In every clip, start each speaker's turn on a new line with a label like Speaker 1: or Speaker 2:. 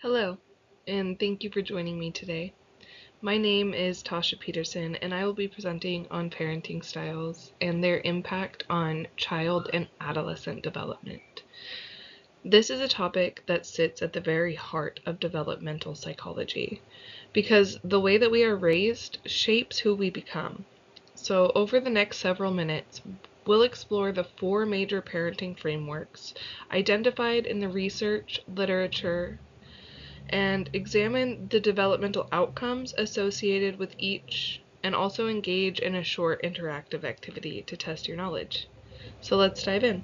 Speaker 1: Hello, and thank you for joining me today. My name is Tasha Peterson, and I will be presenting on parenting styles and their impact on child and adolescent development. This is a topic that sits at the very heart of developmental psychology, because the way that we are raised shapes who we become. So over the next several minutes, we'll explore the four major parenting frameworks identified in the research, literature, and examine the developmental outcomes associated with each, and also engage in a short interactive activity to test your knowledge. So let's dive in.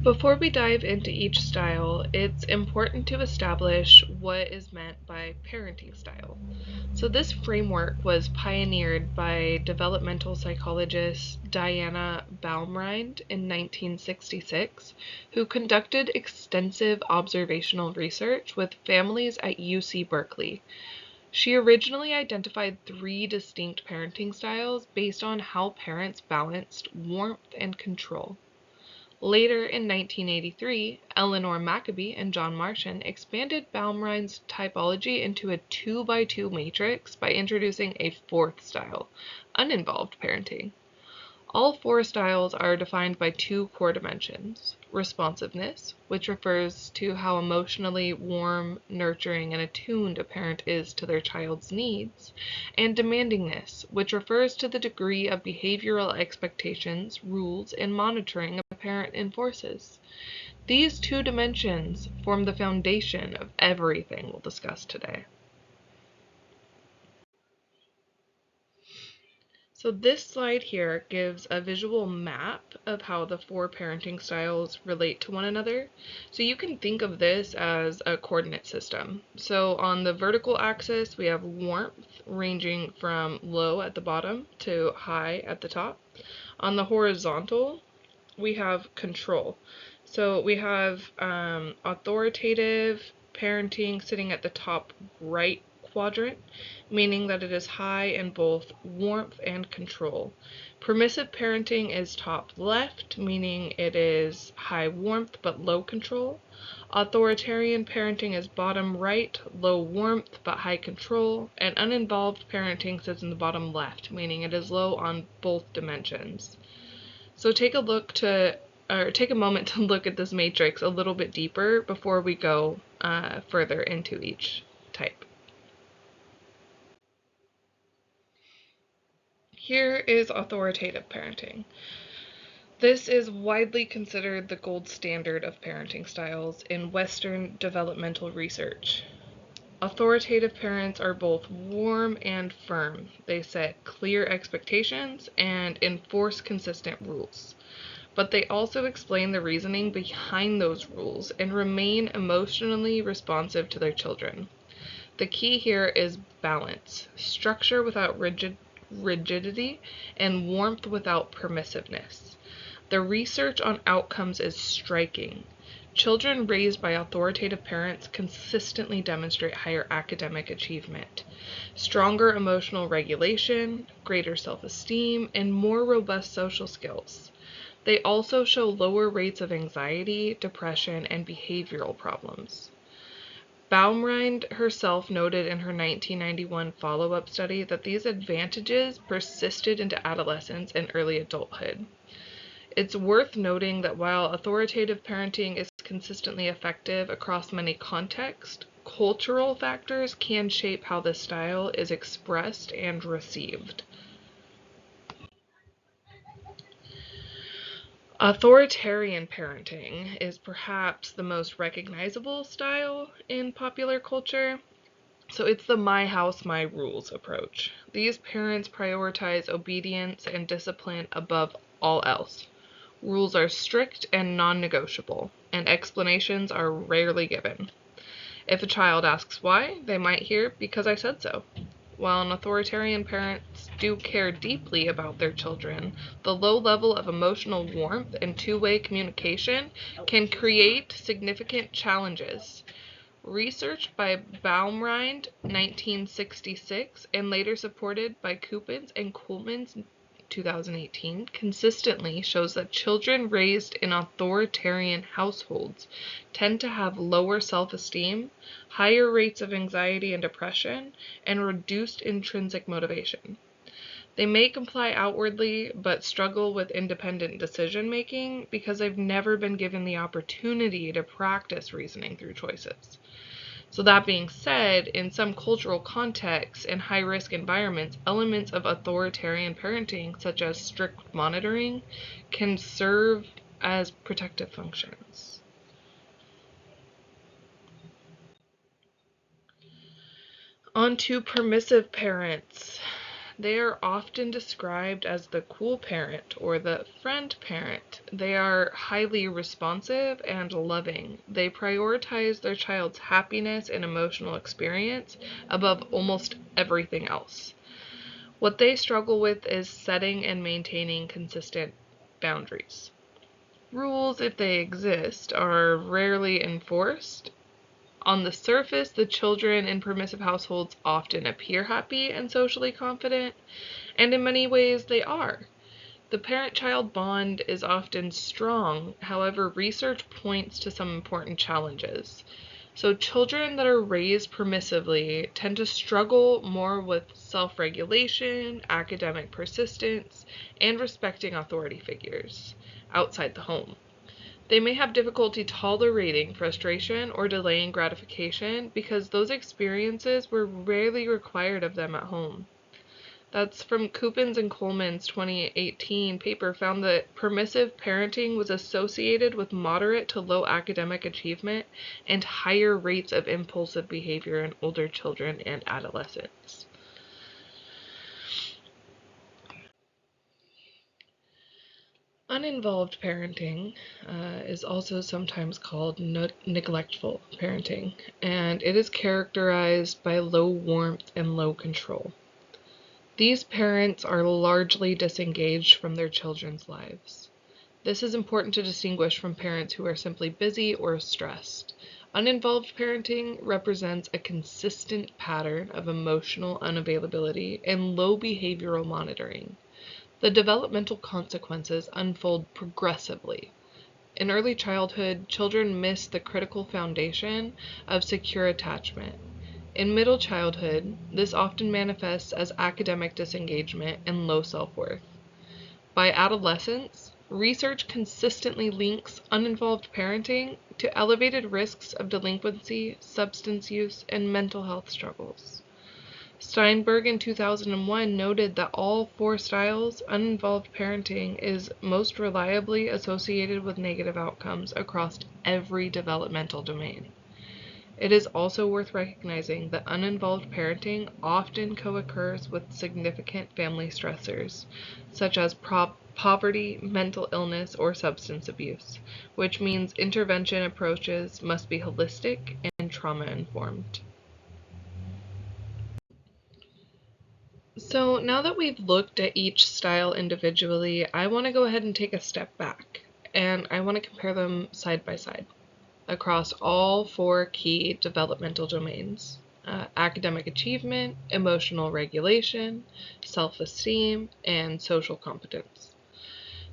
Speaker 1: Before we dive into each style, it's important to establish what is meant by parenting style. So this framework was pioneered by developmental psychologist Diana Boumrind in 1966, who conducted extensive observational research with families at UC Berkeley. She originally identified three distinct parenting styles based on how parents balanced warmth and control. Later in 1983, Eleanor Maccabee and John Martian expanded Boumrind's typology into a 2x2 matrix by introducing a fourth style, uninvolved parenting. All four styles are defined by two core dimensions: responsiveness, which refers to how emotionally warm, nurturing, and attuned a parent is to their child's needs, and demandingness, which refers to the degree of behavioral expectations, rules, and monitoring a parent enforces. These two dimensions form the foundation of everything we'll discuss today. So this slide here gives a visual map of how the four parenting styles relate to one another. So you can think of this as a coordinate system. So on the vertical axis, we have warmth ranging from low at the bottom to high at the top. On the horizontal, we have control. So we have authoritative parenting sitting at the top right quadrant, meaning that it is high in both warmth and control. Permissive parenting is top left, meaning it is high warmth but low control. Authoritarian parenting is bottom right, low warmth but high control. And uninvolved parenting sits in the bottom left, meaning it is low on both dimensions. So take a moment to look at this matrix a little bit deeper before we go further into each type. Here is authoritative parenting. This is widely considered the gold standard of parenting styles in Western developmental research. Authoritative parents are both warm and firm. They set clear expectations and enforce consistent rules. But they also explain the reasoning behind those rules and remain emotionally responsive to their children. The key here is balance, structure without rigidity, and warmth without permissiveness. The research on outcomes is striking. Children raised by authoritative parents consistently demonstrate higher academic achievement, stronger emotional regulation, greater self-esteem, and more robust social skills. They also show lower rates of anxiety, depression, and behavioral problems. Boumrind herself noted in her 1991 follow-up study that these advantages persisted into adolescence and early adulthood. It's worth noting that while authoritative parenting is consistently effective across many contexts, cultural factors can shape how this style is expressed and received. Authoritarian parenting is perhaps the most recognizable style in popular culture. So it's the my house, my rules approach. These parents prioritize obedience and discipline above all else. Rules are strict and non-negotiable, and explanations are rarely given. If a child asks why, they might hear, "because I said so." While an authoritarian parents do care deeply about their children, the low level of emotional warmth and two-way communication can create significant challenges. Research by Boumrind, 1966, and later supported by Coupens and Kuhlman's 2018 consistently shows that children raised in authoritarian households tend to have lower self-esteem, higher rates of anxiety and depression, and reduced intrinsic motivation. They may comply outwardly, but struggle with independent decision-making because they've never been given the opportunity to practice reasoning through choices. So that being said, in some cultural contexts and high-risk environments, elements of authoritarian parenting, such as strict monitoring, can serve as protective functions. On to permissive parents. They are often described as the cool parent or the friend parent. They are highly responsive and loving. They prioritize their child's happiness and emotional experience above almost everything else. What they struggle with is setting and maintaining consistent boundaries. Rules, if they exist, are rarely enforced. On the surface, the children in permissive households often appear happy and socially confident, and in many ways they are. The parent-child bond is often strong, however, research points to some important challenges. So children that are raised permissively tend to struggle more with self-regulation, academic persistence, and respecting authority figures outside the home. They may have difficulty tolerating frustration or delaying gratification because those experiences were rarely required of them at home. That's from Coupens and Coleman's 2018 paper found that permissive parenting was associated with moderate to low academic achievement and higher rates of impulsive behavior in older children and adolescents. Uninvolved parenting is also sometimes called neglectful parenting, and it is characterized by low warmth and low control. These parents are largely disengaged from their children's lives. This is important to distinguish from parents who are simply busy or stressed. Uninvolved parenting represents a consistent pattern of emotional unavailability and low behavioral monitoring. The developmental consequences unfold progressively. In early childhood, children miss the critical foundation of secure attachment. In middle childhood, this often manifests as academic disengagement and low self-worth. By adolescence, research consistently links uninvolved parenting to elevated risks of delinquency, substance use, and mental health struggles. Steinberg in 2001 noted that all four styles, uninvolved parenting is most reliably associated with negative outcomes across every developmental domain. It is also worth recognizing that uninvolved parenting often co-occurs with significant family stressors, such as poverty, mental illness, or substance abuse, which means intervention approaches must be holistic and trauma-informed. So now that we've looked at each style individually, I want to go ahead and take a step back, and I want to compare them side by side across all four key developmental domains: academic achievement, emotional regulation, self-esteem, and social competence.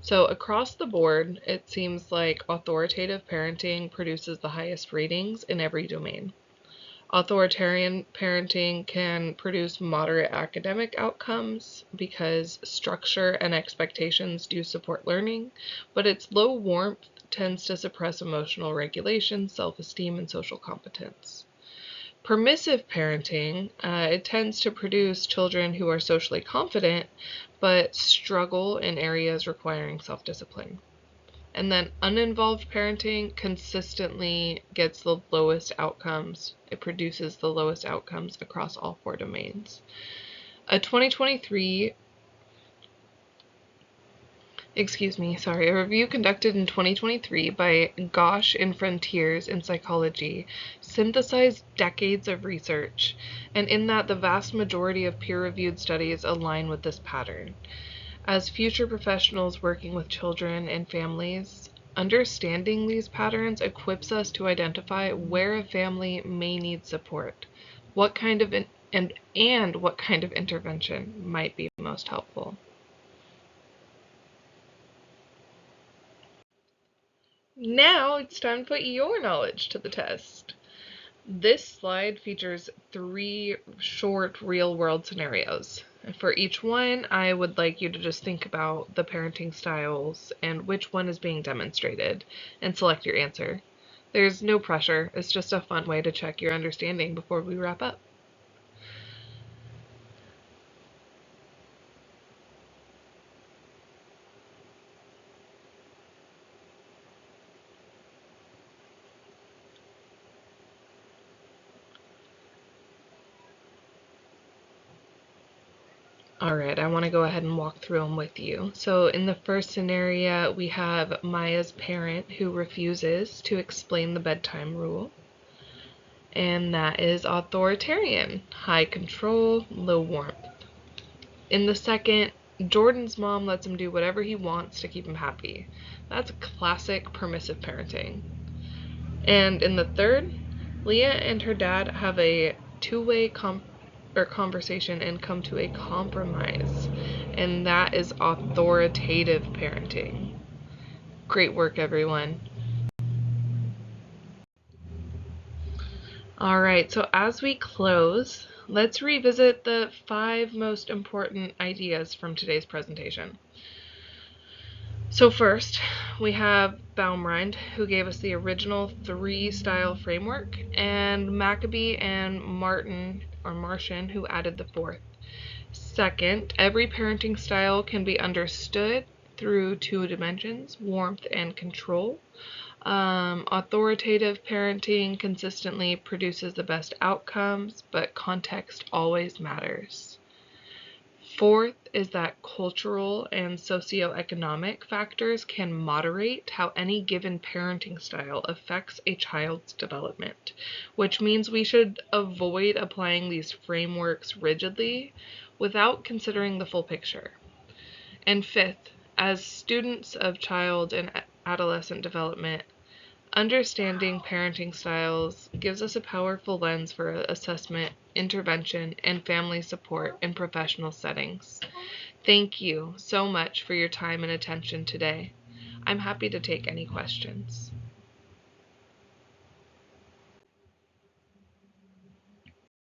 Speaker 1: So across the board, it seems like authoritative parenting produces the highest ratings in every domain. Authoritarian parenting can produce moderate academic outcomes because structure and expectations do support learning, but its low warmth tends to suppress emotional regulation, self-esteem, and social competence. Permissive parenting, it tends to produce children who are socially confident, but struggle in areas requiring self-discipline. And then uninvolved parenting consistently gets the lowest outcomes. It produces the lowest outcomes across all four domains. A 2023 a review conducted in 2023 by Ghosh and Frontiers in Psychology synthesized decades of research, and in that the vast majority of peer-reviewed studies align with this pattern. As future professionals working with children and families, understanding these patterns equips us to identify where a family may need support, what kind of what kind of intervention might be most helpful. Now it's time to put your knowledge to the test. This slide features 3 short real-world scenarios. And for each one, I would like you to just think about the parenting styles and which one is being demonstrated, and select your answer. There's no pressure, it's just a fun way to check your understanding before we wrap up. Alright, I want to go ahead and walk through them with you. So in the first scenario, we have Maya's parent who refuses to explain the bedtime rule. And that is authoritarian, high control, low warmth. In the second, Jordan's mom lets him do whatever he wants to keep him happy. That's classic permissive parenting. And in the third, Leah and her dad have a two-way conversation and come to a compromise, and that is authoritative parenting. Great work, everyone. All right, so as we close, let's revisit the 5 most important ideas from today's presentation. So first, we have Boumrind, who gave us the original 3-style framework, and Maccabee and Martian, who added the 4th. Second, every parenting style can be understood through 2 dimensions, warmth and control. Authoritative parenting consistently produces the best outcomes, but context always matters. Fourth is that cultural and socioeconomic factors can moderate how any given parenting style affects a child's development, which means we should avoid applying these frameworks rigidly without considering the full picture. And fifth, as students of child and adolescent development, understanding parenting styles gives us a powerful lens for assessment, intervention, and family support in professional settings. Thank you so much for your time and attention today. I'm happy to take any questions.